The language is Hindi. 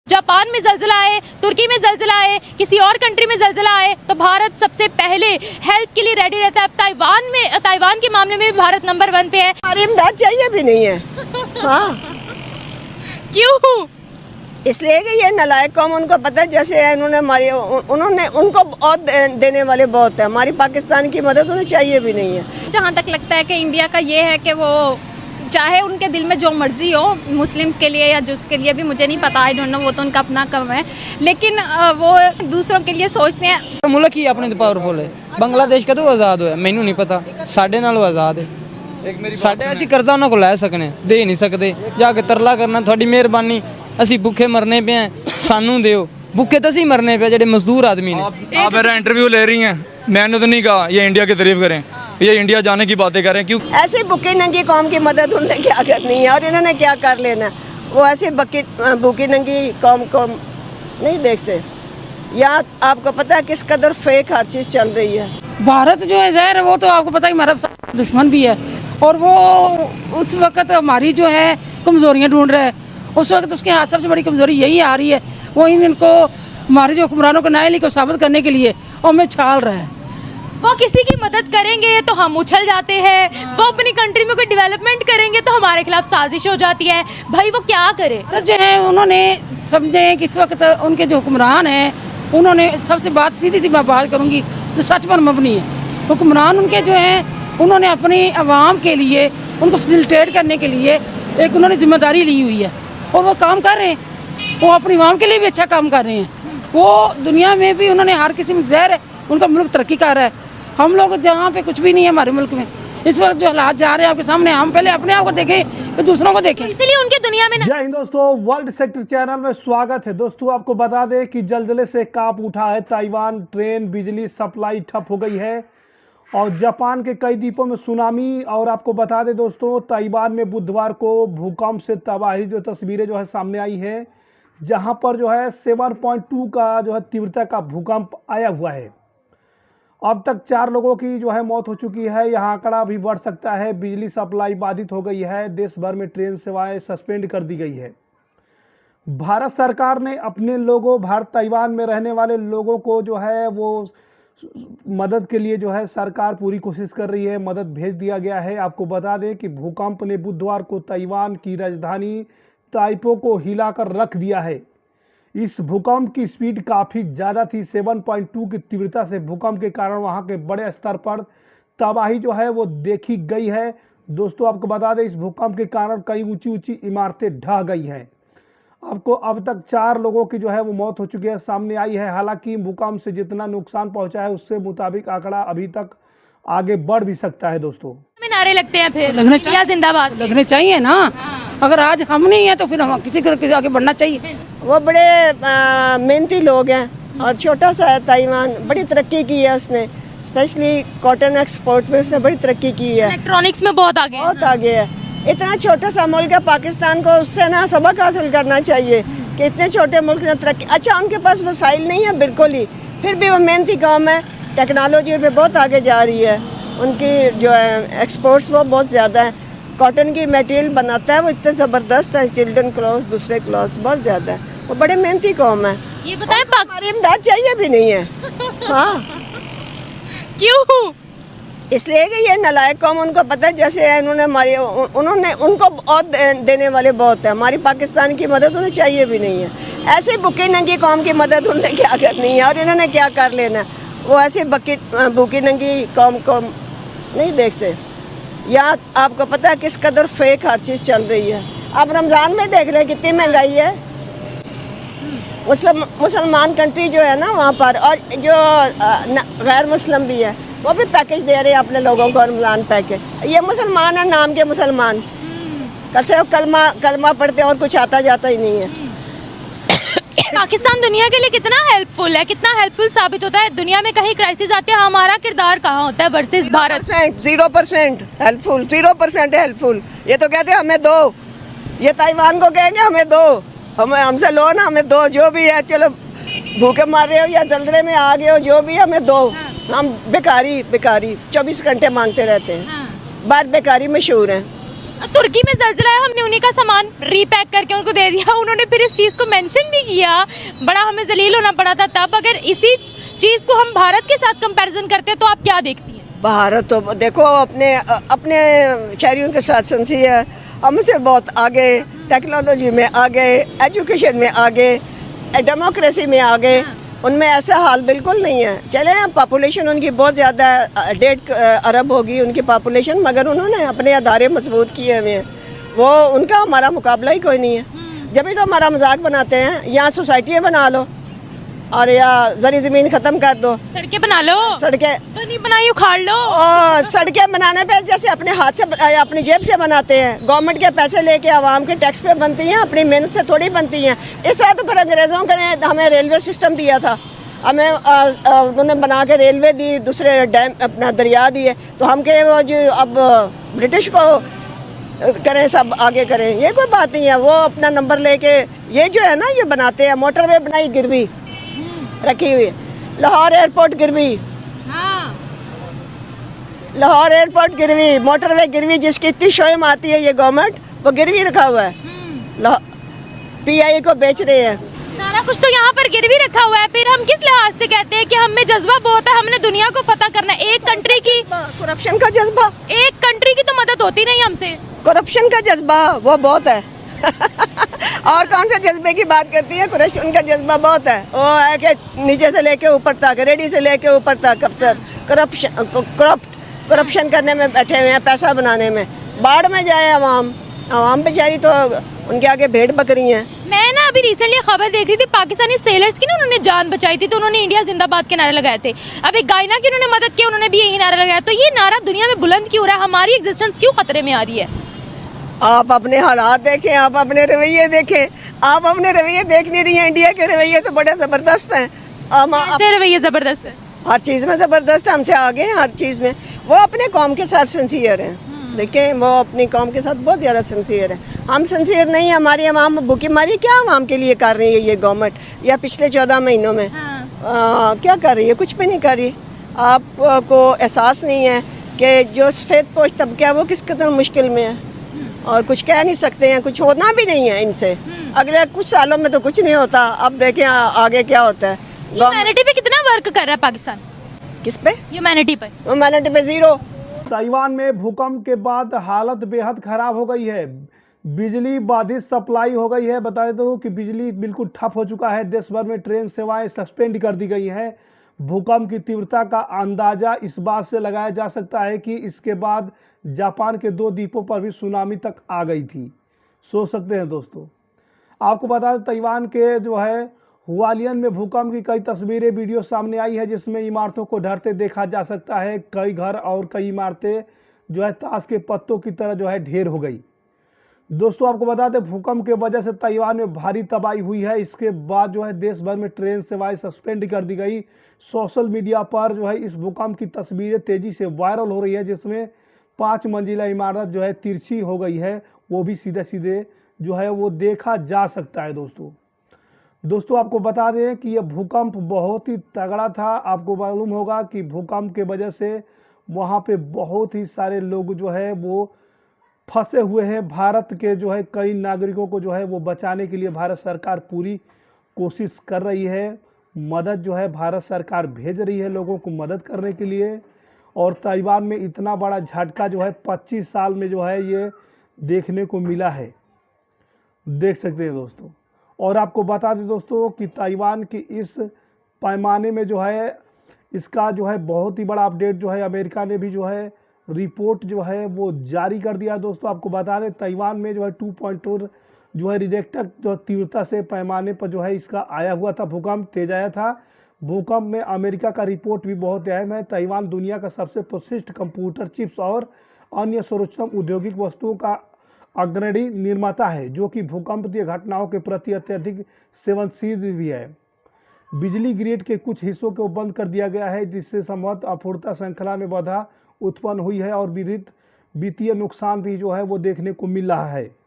जापान में जल्जला आए, तुर्की में जल्जला आए, किसी और कंट्री में जल्जला आए तो भारत सबसे पहले हेल्प के लिए रेडी रहता है। अब ताइवान के मामले में भी भारत नंबर 1 पे है। हमारी इमदाद चाहिए भी नहीं है। हाँ, क्यों? इसलिए कि ये नालायक कौम, उनको पता है जैसे है उन्होंने उनको बहुत देने वाले बहुत है। हमारी पाकिस्तान की मदद उन्हें चाहिए भी नहीं है। जहाँ तक लगता है कि इंडिया का ये है कि वो चाहे उनके दिल में जो मर्जी हो, मुस्लिम्स के लिए या जिसके लिए भी मुझे नहीं पता, आई डोंट नो, वो तो उनका अपना कम है, लेकिन वो दूसरों के लिए सोचते हैं। मुल्क ही अपने तो पावरफुल है। बांग्लादेश का तो आज़ाद होया, मैनू नहीं पता, साढ़े नालों आज़ाद है। साढ़े असी कर्जा उन्होंने को लै सकने, दे नहीं सकते, जाके तरला करना थोड़ी मेहरबानी, असी भुखे मरने पे हैं, सानू दियो। भुखे तो असी मरने पे, जेडे मजदूर आदमी ने। आप मेरा इंटरव्यू ले रही हैं, मैंने तो नहीं कहा ये इंडिया की तारीफ करें, ये इंडिया जाने की बातें करें। क्यों ऐसे भूखी नंगी कौम की मदद उन्हें क्या करनी है और इन्होंने क्या कर लेना। वो ऐसे भूखी नंगी कौम को नहीं देखते। यहाँ आपको पता है किस कदर फेक हर चीज़ चल रही है। भारत जो है ज़ाहिर है, वो तो आपको पता है हमारा दुश्मन भी है, और वो उस वक्त हमारी जो है कमज़ोरियाँ ढूंढ रहा है। उस वक्त उसके हाथ सबसे बड़ी कमज़ोरी यही आ रही है, वो इनको हमारे जो हुक्मरानों को नाअहली को साबित करने के लिए और हमें छाल रहा है। वो किसी की मदद करेंगे तो हम उछल जाते हैं, वो अपनी कंट्री में कोई डेवलपमेंट करेंगे तो हमारे खिलाफ साजिश हो जाती है। भाई वो क्या करे? जो है उन्होंने समझे कि इस वक्त उनके जो हुक्मरान हैं, उन्होंने सबसे बात सीधी सी मैं बात करूँगी जो सच पर मबनी है। हुक्मरान उनके जो हैं, उन्होंने अपनी आवाम के लिए, उनको फैसिलिटेट करने के लिए एक उन्होंने जिम्मेदारी ली हुई है और वो काम कर रहे हैं। वो अपनी आवाम के लिए भी अच्छा काम कर रहे हैं। वो दुनिया में भी उन्होंने हर किसी में ज़ाहिर है उनका मुल्क तरक्की कर रहा है। हम लोग जहाँ पे कुछ भी नहीं है हमारे मुल्क में, इस वक्त जो हालात जा रहे हैं आपके सामने, हम पहले अपने आप को देखें तो दूसरों को देखें, इसलिए उनकी दुनिया में जय हिंद दोस्तों, वर्ल्ड सेक्टर चैनल में स्वागत है। दोस्तों आपको बता दें कि जल्जले से कांप उठा है ताइवान, ट्रेन बिजली सप्लाई ठप हो गई है और जापान के कई द्वीपों में सुनामी। और आपको बता दें दोस्तों, ताइवान में बुधवार को भूकंप से तबाही जो तस्वीरें जो है सामने आई है, जहां पर जो है 7.2 का जो है तीव्रता का भूकंप आया हुआ है। अब तक 4 लोगों की जो है मौत हो चुकी है। यहाँ आंकड़ा भी बढ़ सकता है। बिजली सप्लाई बाधित हो गई है। देश भर में ट्रेन सेवाएं सस्पेंड कर दी गई है। भारत सरकार ने अपने लोगों, भारत ताइवान में रहने वाले लोगों को जो है वो मदद के लिए जो है सरकार पूरी कोशिश कर रही है, मदद भेज दिया गया है। आपको बता दें कि भूकंप ने बुधवार को ताइवान की राजधानी ताइपो को हिलाकर रख दिया है। इस भूकंप की स्पीड काफ़ी ज़्यादा थी। 7.2 की तीव्रता से भूकंप के कारण वहां के बड़े स्तर पर तबाही जो है वो देखी गई है। दोस्तों आपको बता दें, इस भूकंप के कारण कई ऊंची ऊंची इमारतें ढह गई हैं। आपको अब तक 4 लोगों की जो है वो मौत हो चुकी है सामने आई है। हालांकि भूकंप से जितना नुकसान पहुंचा है उससे मुताबिक आंकड़ा अभी तक आगे बढ़ भी सकता है। दोस्तों में नारे लगते हैं, फिर लगने चाहिए, जिंदाबाद लगने चाहिए ना। अगर आज हम नहीं है तो फिर हम किसी को आगे बढ़ना चाहिए। वो बड़े मेहनती लोग हैं और छोटा सा है ताइवान, बड़ी तरक्की की है उसने, स्पेशली कॉटन एक्सपोर्ट में उसने बड़ी तरक्की की है। इलेक्ट्रॉनिक्स में बहुत आगे है। इतना छोटा सा मुल्क है पाकिस्तान को, उससे ना सबक हासिल करना चाहिए कि इतने छोटे मुल्क ने तरक्की। अच्छा, उनके पास वसाइल नहीं है बिल्कुल ही, फिर भी वो मेहनती कौम है, टेक्नोलॉजी पे बहुत आगे जा रही है। उनकी जो है एक्सपोर्ट्स वो बहुत ज़्यादा है। कॉटन की मटेरियल बनाता है वो इतने ज़बरदस्त है, चिल्ड्रन क्लॉथ, दूसरे क्लॉथ बहुत ज़्यादा है। वो बड़े मेहनती कौम है। ये बताएं, हमारी इमदाद चाहिए भी नहीं है। हाँ, क्यों? इसलिए कि ये नालायक कौम, उनको पता है जैसे है उन्होंने उनको बहुत देने वाले बहुत है। हमारी पाकिस्तान की मदद उन्हें चाहिए भी नहीं है। ऐसे भूखी नंगी कौम की मदद उन्हें क्या करनी है और इन्होंने क्या कर लेना। वो ऐसे भूखी नंगी कौम को नहीं देखते। यहाँ आपको पता है किस कदर फेक हर चीज़ चल रही है। आप रमज़ान में देख रहे हैं कितनी महंगाई है। मुसलमान कंट्री जो है ना वहाँ पर, और जो गैर मुस्लिम भी है वो भी पैकेज दे रहे हैं अपने लोगों को, रमज़ान पैकेज। ये मुसलमान है नाम के मुसलमान, कैसे कलमा पढ़ते और कुछ आता जाता ही नहीं है। पाकिस्तान दुनिया के लिए कितना हेल्पफुल है, कितना हेल्पफुल साबित होता है। दुनिया में कहीं क्राइसिस आती है, हमारा किरदार कहाँ होता है वर्सेस भारत? 0% helpful, 0% helpful. ये तो कहते हैं हमें दो, ये ताइवान को कहेंगे हमें दो, हमसे लो ना, हमें दो, जो भी है, चलो भूखे मार रहे हो या जल्दरे में आ गए हो, जो भी हमें दो। हम बेकारी 24 घंटे मांगते रहते हैं। बाहर बेकारी मशहूर है। तुर्की में जलजला है, हमने उन्हीं का सामान रीपैक करके उनको दे दिया, उन्होंने फिर इस चीज़ को मेंशन भी किया, बड़ा हमें जलील होना पड़ा था तब। अगर इसी चीज़ को हम भारत के साथ कंपैरिजन करते हैं तो आप क्या देखती हैं? भारत तो देखो अपने अपने शहरियों के साथ सिंसियर है, हमसे बहुत आगे, टेक्नोलॉजी में आगे, एजुकेशन में आगे, डेमोक्रेसी में आगे। उनमें ऐसा हाल बिल्कुल नहीं है। चले पॉपुलेशन उनकी बहुत ज़्यादा है, 1.5 अरब होगी उनकी पॉपुलेशन, मगर उन्होंने अपने अदारे मजबूत किए हुए हैं। वो उनका हमारा मुकाबला ही कोई नहीं है। जब भी तो हमारा मजाक बनाते हैं, यहाँ सोसाइटियाँ बना लो और या जरी ज़मीन ख़त्म कर दो, सड़कें बना लो, सड़कें बनी बनाई उखाड़ लो। और सड़कें बनाने पे जैसे अपने हाथ से अपनी जेब से बनाते हैं, गवर्नमेंट के पैसे लेके आवाम के टैक्स पे बनती हैं, अपनी मेहनत से थोड़ी बनती हैं। इस तरह तो फिर अंग्रेज़ों ने हमें रेलवे सिस्टम दिया था, हमें उन्होंने बना के रेलवे दी, दूसरे डैम अपना दरिया दिए, तो हम कहें वो जो अब ब्रिटिश को करें, सब आगे करें, ये कोई बात नहीं है। वो अपना नंबर लेके ये जो है ना ये बनाते हैं। मोटरवे बनाई गिरवी रखी हुई है, लाहौर एयरपोर्ट गिरवी, लाहौर एयरपोर्ट गिरवी, मोटरवे गिरवी, जिसकी इतनी शोयम आती है ये गवर्नमेंट, वो गिरवी रखा हुआ है, PI को बेच रहे हैं। सारा कुछ तो यहाँ पर गिरवी रखा हुआ है। फिर हम किस लिहाज से कहते हैं कि हम में जज्बा बहुत है, हमने दुनिया को फतह करना है। एक कंट्री की करप्शन का जज्बा, एक कंट्री की तो मदद होती नहीं हमसे। करप्शन का जज्बा वो बहुत है। और कौन से जज्बे की बात करती है? करप्शन का जज्बा बहुत है। वो है कि नीचे से लेके ऊपर तक, रेडी से लेके ऊपर तक अफसर करप्शन करने में बैठे हुए हैं, पैसा बनाने में। बाढ़ में जाए आवाम बेचारी तो उनके आगे भेड़ बकरी हैं। मैं ना अभी रिसेंटली खबर देख रही थी, पाकिस्तानी सेलर्स की ना उन्होंने जान बचाई थी, तो उन्होंने इंडिया जिंदाबाद के नारे लगाए थे। अब एक गायना की उन्होंने मदद की, उन्होंने भी यही नारा लगाया। तो ये नारा दुनिया में बुलंद क्यों हो रहा है? हमारी एग्जिस्टेंस क्यों खतरे में आ रही है? आप अपने हालात देखें, आप अपने रवैये देखें। आप अपने रवैये देख नहीं रही हैं। इंडिया के रवैये तो बड़े ज़बरदस्त हैं। कैसे रवैये ज़बरदस्त है? हर चीज़ में ज़बरदस्त है, हमसे आगे हैं हर चीज़ में। वो अपने कौम के साथ सिंसियर हैं। देखिए वो अपनी कौम के साथ बहुत ज़्यादा सिंसियर है। हम सिंसियर नहीं, हमारी आवाम भूखी मारी क्या आवाम के लिए कर रही है ये गवर्नमेंट, या पिछले 14 महीनों में क्या कर रही है? कुछ भी नहीं कर रही। आपको एहसास नहीं है कि जो सफ़ेद पोश तबका है वो किस कदर मुश्किल में है, और कुछ कह नहीं सकते हैं, कुछ होना भी नहीं है इनसे। अगले कुछ सालों में तो कुछ नहीं होता। अब देखें आगे क्या होता है। ह्यूमैनिटी पे कितना वर्क कर रहा है पाकिस्तान? किस पे? ह्यूमैनिटी पे। ह्यूमैनिटी पे ज़ीरो। ताइवान में भूकंप के बाद हालत बेहद खराब हो गई है। बिजली बाधित सप्लाई हो गई है। बता देता हूँ कि बिजली बिल्कुल ठप हो चुका है। देश भर में ट्रेन सेवाएं सस्पेंड कर दी गई हैं। भूकंप की तीव्रता का अंदाजा इस बात से लगाया जा सकता है कि इसके बाद जापान के 2 द्वीपों पर भी सुनामी तक आ गई थी। सोच सकते हैं दोस्तों। आपको बता दें ताइवान के जो है हुआलियन में भूकंप की कई तस्वीरें वीडियो सामने आई है, जिसमें इमारतों को ढहते देखा जा सकता है। कई घर और कई इमारतें जो है ताश के पत्तों की तरह जो है ढेर हो गई। दोस्तों आपको बता दें भूकंप की वजह से ताइवान में भारी तबाही हुई है। इसके बाद जो है देश भर में ट्रेन सेवाएं सस्पेंड कर दी गई। सोशल मीडिया पर जो है इस भूकंप की तस्वीरें तेजी से वायरल हो रही है, जिसमें 5 मंजिला इमारत जो है तिरछी हो गई है। वो भी सीधे सीधे जो है वो देखा जा सकता है। दोस्तों आपको बता दें कि यह भूकंप बहुत ही तगड़ा था। आपको मालूम होगा कि भूकंप के वजह से वहाँ पे बहुत ही सारे लोग जो है वो फंसे हुए हैं। भारत के जो है कई नागरिकों को जो है वो बचाने के लिए भारत सरकार पूरी कोशिश कर रही है। मदद जो है भारत सरकार भेज रही है लोगों को मदद करने के लिए। और ताइवान में इतना बड़ा झटका जो है 25 साल में जो है ये देखने को मिला है, देख सकते हैं दोस्तों। और आपको बता दें दोस्तों कि ताइवान की इस पैमाने में जो है इसका जो है बहुत ही बड़ा अपडेट जो है अमेरिका ने भी जो है रिपोर्ट जो है वो जारी कर दिया। दोस्तों आपको बता दें ताइवान में जो है 2.2 जो है रिक्टर जो तीव्रता से पैमाने पर जो है इसका आया हुआ था, भूकंप तेज आया था। भूकंप में अमेरिका का रिपोर्ट भी बहुत अहम है। ताइवान दुनिया का सबसे प्रसिद्ध कंप्यूटर चिप्स और अन्य सर्वोत्तम औद्योगिक वस्तुओं का अग्रणी निर्माता है, जो कि भूकंपीय घटनाओं के प्रति अत्यधिक संवेदनशील भी है। बिजली ग्रिड के कुछ हिस्सों को बंद कर दिया गया है, जिससे संभवतः आपूर्ति श्रृंखला में बाधा उत्पन्न हुई है और वित्तीय नुकसान भी जो है वो देखने को मिल रहा है।